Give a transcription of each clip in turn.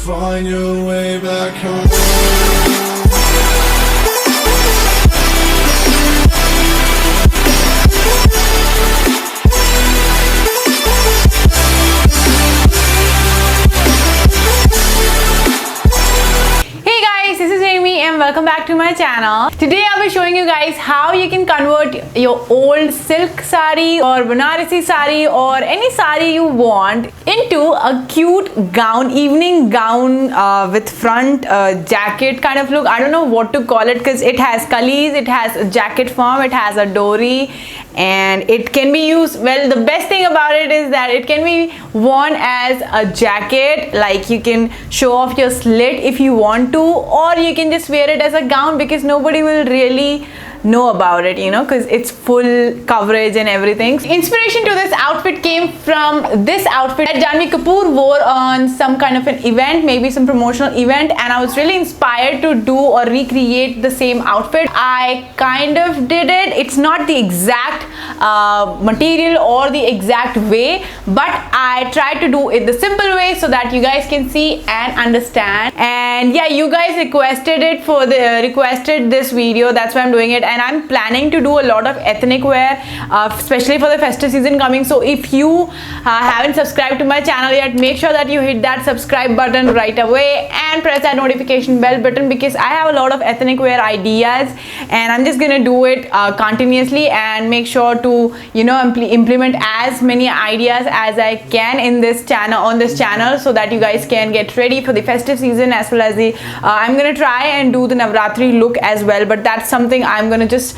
find your way back home. Welcome back to my channel. Today I'll be showing you guys how you can convert your old silk sari or Banarasi sari or any sari you want into a cute gown, evening gown with front jacket kind of look. I don't know what to call it because it has kalis, it has a jacket form, it has a dori, and it can be used, well, the best thing about it is that it can be worn as a jacket, like you can show off your slit if you want to, or you can just wear it as a gown because nobody will really know about it, you know, because it's full coverage and everything. Inspiration to this outfit came from this outfit that Janhvi Kapoor wore on some kind of an event, maybe some promotional event, and I was really inspired to do or recreate the same outfit. I kind of did it. It's not the exact material or the exact way, but I tried to do it the simple way so that you guys can see and understand. And yeah, you guys requested this video, that's why I'm doing it. And I'm planning to do a lot of ethnic wear, especially for the festive season coming. So if you haven't subscribed to my channel yet, make sure that you hit that subscribe button right away and press that notification bell button, because I have a lot of ethnic wear ideas and I'm just gonna do it continuously and make sure to, you know, implement as many ideas as I can in this channel, on this channel, so that you guys can get ready for the festive season, as well as the I'm gonna try and do the Navratri look as well, but that's something I'm gonna just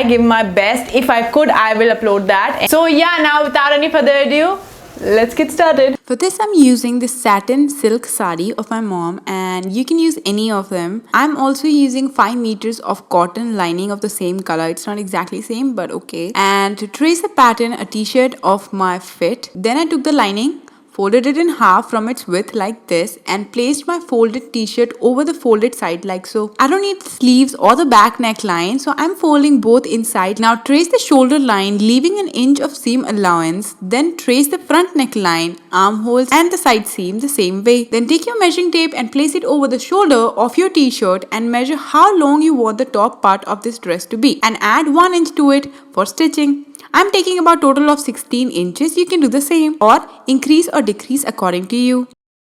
give my best. If I could, I will upload that. So yeah, now without any further ado, let's get started. For this, I'm using the satin silk sari of my mom, and you can use any of them. I'm also using 5 meters of cotton lining of the same color. It's not exactly same, but okay. And to trace the pattern, a t-shirt of my fit. Then I took the lining, folded it in half from its width like this, and placed my folded t-shirt over the folded side like so. I don't need the sleeves or the back neckline, so I'm folding both inside. Now trace the shoulder line, leaving an inch of seam allowance. Then trace the front neckline, armholes and the side seam the same way. Then take your measuring tape and place it over the shoulder of your t-shirt and measure how long you want the top part of this dress to be, and add 1 inch to it for stitching. I'm taking about total of 16 inches. You can do the same or increase or decrease according to you.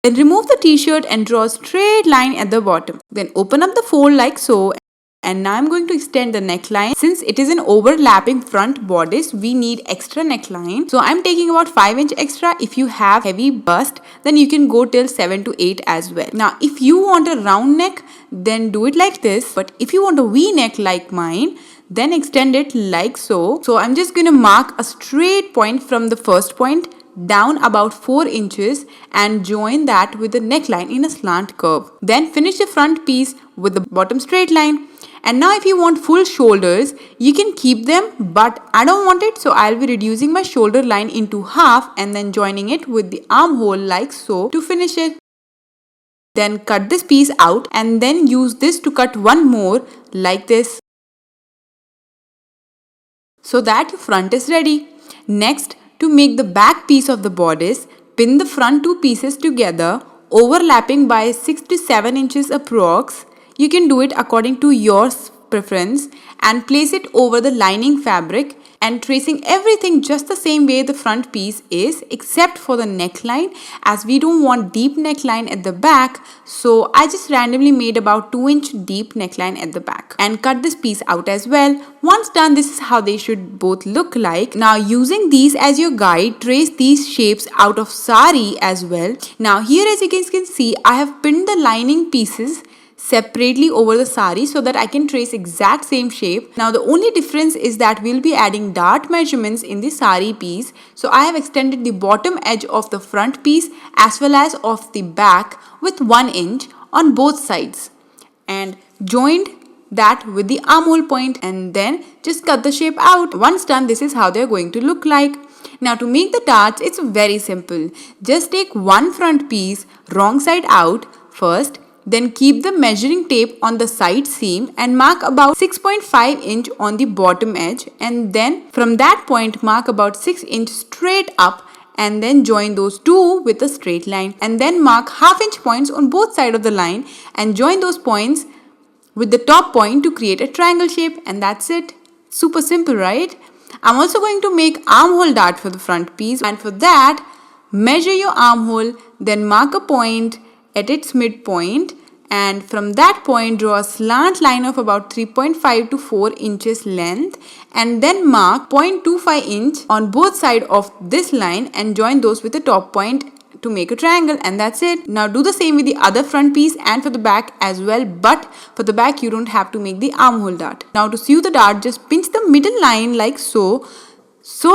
Then remove the t-shirt and draw a straight line at the bottom. Then open up the fold like so. And now I'm going to extend the neckline. Since it is an overlapping front bodice, we need extra neckline. So I'm taking about 5 inch extra. If you have heavy bust, then you can go till 7 to 8 as well. Now if you want a round neck, then do it like this. But if you want a V neck like mine, then extend it like so. So I'm just going to mark a straight point from the first point down about 4 inches and join that with the neckline in a slant curve. Then finish the front piece with the bottom straight line. And now if you want full shoulders, you can keep them, but I don't want it, so I'll be reducing my shoulder line into half and then joining it with the armhole like so to finish it. Then cut this piece out and then use this to cut one more like this, so that your front is ready. Next, to make the back piece of the bodice, pin the front 2 pieces together, overlapping by 6 to 7 inches approx. You can do it according to your preference, and place it over the lining fabric, and tracing everything just the same way the front piece is, except for the neckline, as we don't want deep neckline at the back. So I just randomly made about 2 inch deep neckline at the back and cut this piece out as well. Once done, this is how they should both look like. Now using these as your guide, trace these shapes out of sari as well. Now here, as you guys can see, I have pinned the lining pieces separately over the sari so that I can trace exact same shape. Now the only difference is that we'll be adding dart measurements in the sari piece. So I have extended the bottom edge of the front piece as well as of the back with 1 inch on both sides, and joined that with the armhole point, and then just cut the shape out. Once done, this is how they're going to look like. Now to make the darts, it's very simple. Just take one front piece wrong side out first, then keep the measuring tape on the side seam and mark about 6.5 inch on the bottom edge, and then from that point mark about 6 inch straight up and then join those two with a straight line, and then mark half-inch points on both sides of the line and join those points with the top point to create a triangle shape, and that's it. Super simple, right? I'm also going to make armhole dart for the front piece, and for that measure your armhole, then mark a point at its midpoint, and from that point draw a slant line of about 3.5 to 4 inches length, and then mark 0.25 inch on both sides of this line and join those with the top point to make a triangle, and that's it. Now do the same with the other front piece and for the back as well, but for the back you don't have to make the armhole dart. Now to sew the dart, just pinch the middle line like so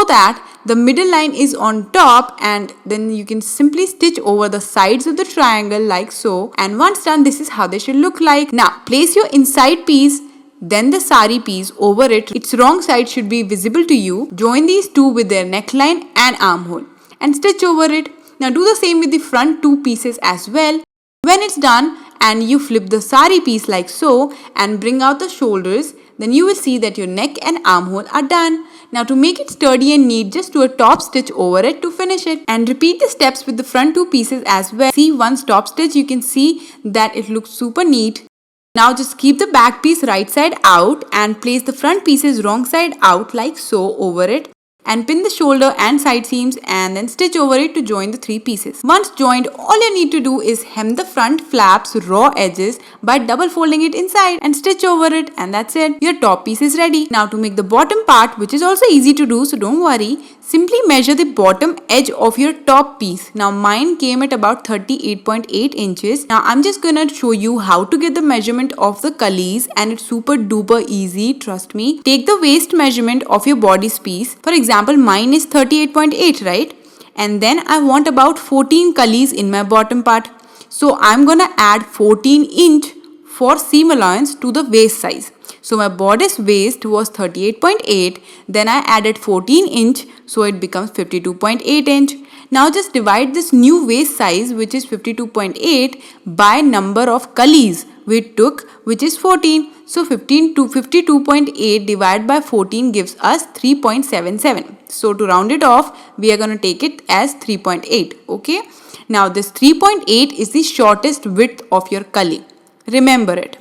that the middle line is on top, and then you can simply stitch over the sides of the triangle like so, and once done, this is how they should look like. Now place your inside piece, then the sari piece over it. Its wrong side should be visible to you. Join these two with their neckline and armhole and stitch over it. Now do the same with the front two pieces as well. When it's done and you flip the sari piece like so and bring out the shoulders, then you will see that your neck and armhole are done. Now to make it sturdy and neat, just do a top stitch over it to finish it, and repeat the steps with the front two pieces as well. See, once top stitch, you can see that it looks super neat. Now just keep the back piece right side out and place the front pieces wrong side out like so over it, and pin the shoulder and side seams and then stitch over it to join the three pieces. Once joined, all you need to do is hem the front flaps raw edges by double folding it inside and stitch over it, and that's it. Your top piece is ready. Now to make the bottom part, which is also easy to do, so don't worry, simply measure the bottom edge of your top piece. Now mine came at about 38.8 inches. Now I'm just gonna show you how to get the measurement of the cullies, and it's super duper easy, trust me. Take the waist measurement of your bodice piece. For example, mine is 38.8, right? And then I want about 14 cullies in my bottom part. So I'm gonna add 14 inch for seam allowance to the waist size. So my bodice waist was 38.8, then I added 14 inch, so it becomes 52.8 inch. Now just divide this new waist size, which is 52.8, by number of cullies we took, which is 14. So 15 to 52.8 divided by 14 gives us 3.77. So to round it off, we are going to take it as 3.8. Okay. Now this 3.8 is the shortest width of your cully. Remember it.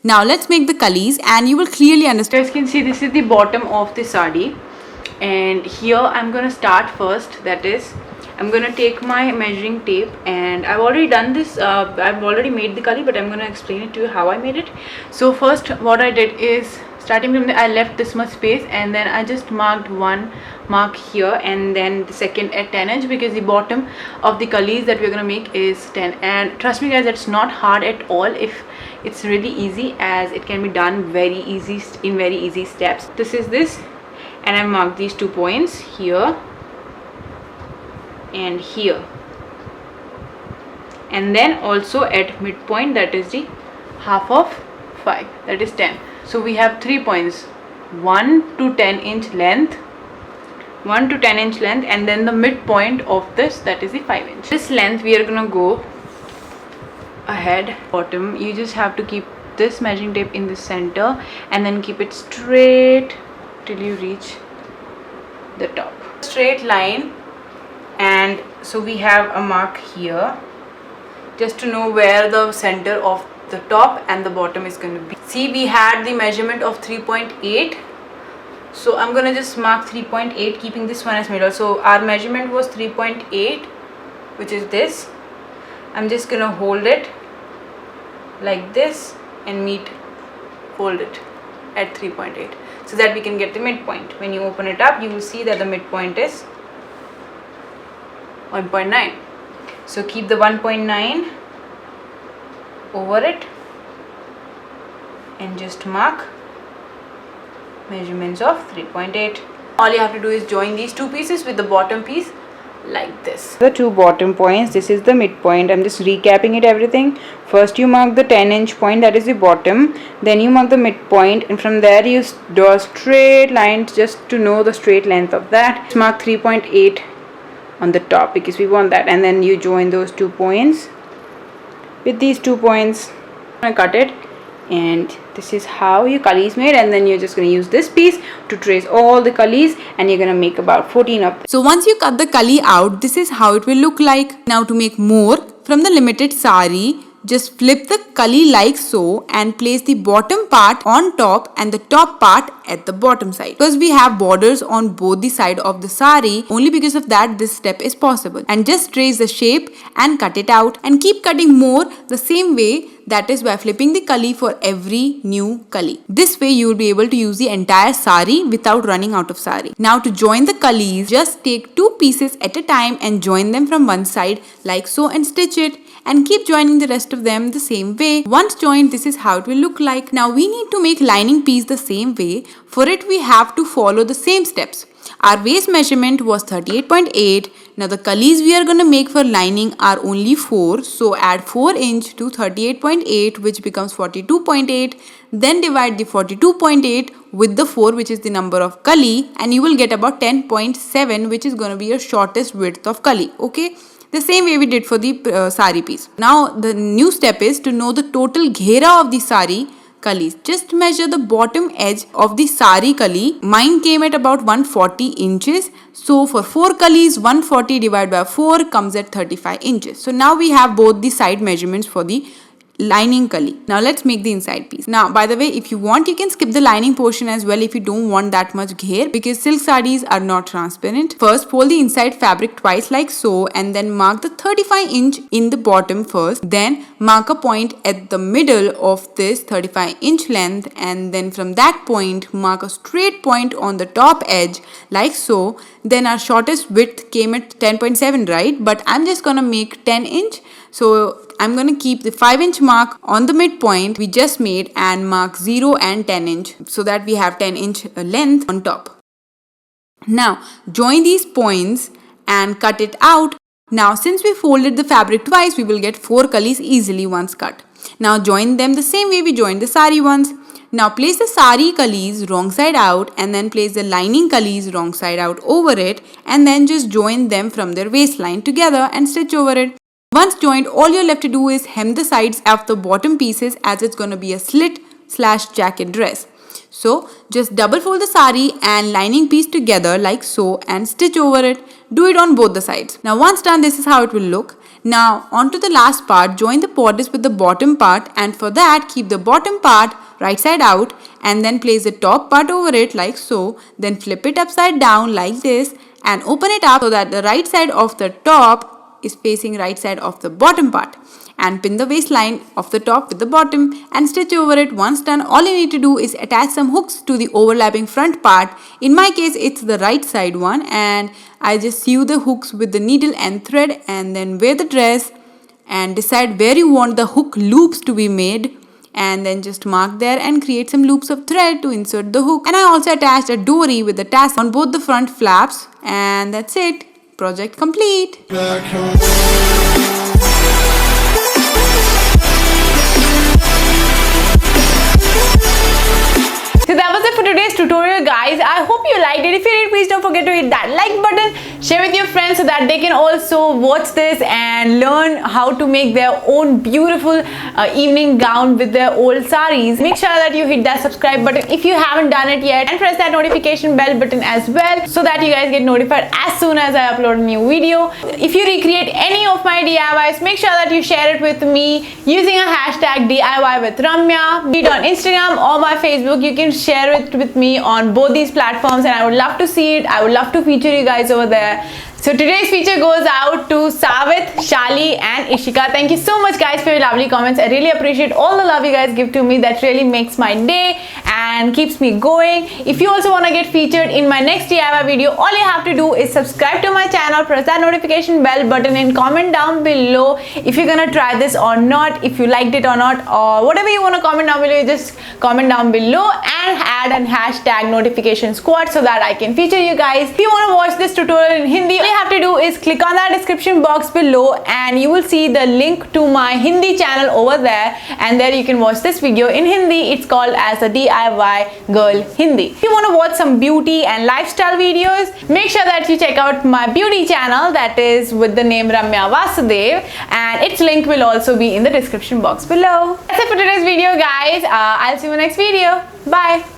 Now let's make the cullies and you will clearly understand. As you can see, this is the bottom of the sari, and here I'm going to start first. That is, I'm going to take my measuring tape, and I've already done this, I've already made the cully, but I'm going to explain it to you how I made it. So first what I did is, starting from I left this much space, and then I just marked one mark here and then the second at 10 inch, because the bottom of the cullies that we're going to make is 10. And trust me guys, it's not hard at all. If it's really easy, as it can be done very easy in very easy steps. This is this, and I marked these 2 points here and here, and then also at midpoint, that is the half of 5, that is 10. So we have 3 points, 1 to 10 inch length, 1 to 10 inch length, and then the midpoint of this, that is the 5 inch. This length we are gonna go ahead. Bottom, you just have to keep this measuring tape in the center and then keep it straight till you reach the top. Straight line, and so we have a mark here just to know where the center of the top and the bottom is going to be. See, we had the measurement of 3.8, so I'm gonna just mark 3.8, keeping this one as middle. So our measurement was 3.8, which is this. I'm just gonna hold it like this and fold it at 3.8 so that we can get the midpoint. When you open it up, you will see that the midpoint is 1.9. So keep the 1.9 over it and just mark measurements of 3.8. All you have to do is join these two pieces with the bottom piece like this. The two bottom points, this is the midpoint. I'm just recapping it everything. First you mark the 10 inch point, that is the bottom, then you mark the midpoint, and from there you draw a straight line just to know the straight length of that. Just mark 3.8 on the top because we want that, and then you join those 2 points with these 2 points. I'm gonna cut it, and this is how your kali is made, and then you're just going to use this piece to trace all the kalis, and you're going to make about 14 of them. So once you cut the kali out, this is how it will look like. Now to make more from the limited sari, just flip the kali like so and place the bottom part on top and the top part at the bottom side. Because we have borders on both the side of the sari, only because of that this step is possible. And just trace the shape and cut it out, and keep cutting more the same way, that is by flipping the kali for every new kali. This way you will be able to use the entire sari without running out of sari. Now to join the kalis, just take two pieces at a time and join them from one side like so and stitch it. And keep joining the rest of them the same way. Once joined, this is how it will look like. Now we need to make lining piece the same way. For it we have to follow the same steps. Our waist measurement was 38.8. Now the kalis we are going to make for lining are only 4. So add 4 inch to 38.8, which becomes 42.8. Then divide the 42.8 with the 4, which is the number of kali, and you will get about 10.7, which is going to be your shortest width of kali. Okay. The same way we did for the sari piece. Now the new step is to know the total ghera of the sari kalis. Just measure the bottom edge of the sari kali. Mine came at about 140 inches. So for 4 kalis, 140 divided by 4 comes at 35 inches. So now we have both the side measurements for the lining kali. Now let's make the inside piece. Now by the way, if you want, you can skip the lining portion as well if you don't want that much ghair, because silk sarees are not transparent. First fold the inside fabric twice like so, and then mark the 35 inch in the bottom first. Then mark a point at the middle of this 35 inch length, and then from that point mark a straight point on the top edge like so. Then our shortest width came at 10.7, right? But I'm just gonna make 10 inch. So I'm going to keep the 5 inch mark on the midpoint we just made and mark 0 and 10 inch so that we have 10 inch length on top. Now join these points and cut it out. Now since we folded the fabric twice, we will get 4 kalis easily once cut. Now join them the same way we joined the sari ones. Now place the sari kalis wrong side out, and then place the lining kalis wrong side out over it, and then just join them from their waistline together and stitch over it. Once joined, all you're left to do is hem the sides of the bottom pieces, as it's going to be a slit / jacket dress. So just double fold the sari and lining piece together like so and stitch over it. Do it on both the sides. Now once done, this is how it will look. Now onto the last part, join the bodice with the bottom part, and for that keep the bottom part right side out and then place the top part over it like so. Then flip it upside down like this and open it up so that the right side of the top is facing right side of the bottom part, and pin the waistline of the top with the bottom and stitch over it. Once done, all you need to do is attach some hooks to the overlapping front part. In my case, it's the right side one, and I just sew the hooks with the needle and thread, and then wear the dress and decide where you want the hook loops to be made, and then just mark there and create some loops of thread to insert the hook. And I also attached a dory with the tassel on both the front flaps, and that's it. Project complete. Back home. So that was it for today's tutorial, guys. I hope you liked it. If you did, please don't forget to hit that like button, share with your friends so that they can also watch this and learn how to make their own beautiful evening gown with their old saris. Make sure that you hit that subscribe button if you haven't done it yet, and press that notification bell button as well so that you guys get notified as soon as I upload a new video. If you recreate any of my DIYs, make sure that you share it with me using a hashtag DIY with Ramya, be it on Instagram or my Facebook. You can share it with me on both these platforms, and I would love to see it. I would love to feature you guys over there. So today's feature goes out to Savit, Shali and Ishika. Thank you so much guys for your lovely comments. I really appreciate all the love you guys give to me. That really makes my day and keeps me going. If you also want to get featured in my next DIY video, all you have to do is subscribe to my channel, press that notification bell button, and comment down below if you're gonna try this or not, if you liked it or not, or whatever you want to comment down below. Just comment down below and add an hashtag notification squad so that I can feature you guys. If you want to watch this tutorial in Hindi, all you have to do is click on that description box below and you will see the link to my Hindi channel over there, and there you can watch this video in Hindi. It's called as a DIY Girl Hindi. If you want to watch some beauty and lifestyle videos, make sure that you check out my beauty channel that is with the name Ramya Vasudev, and its link will also be in the description box below. That's it for today's video, guys. I'll see you in the next video. Bye.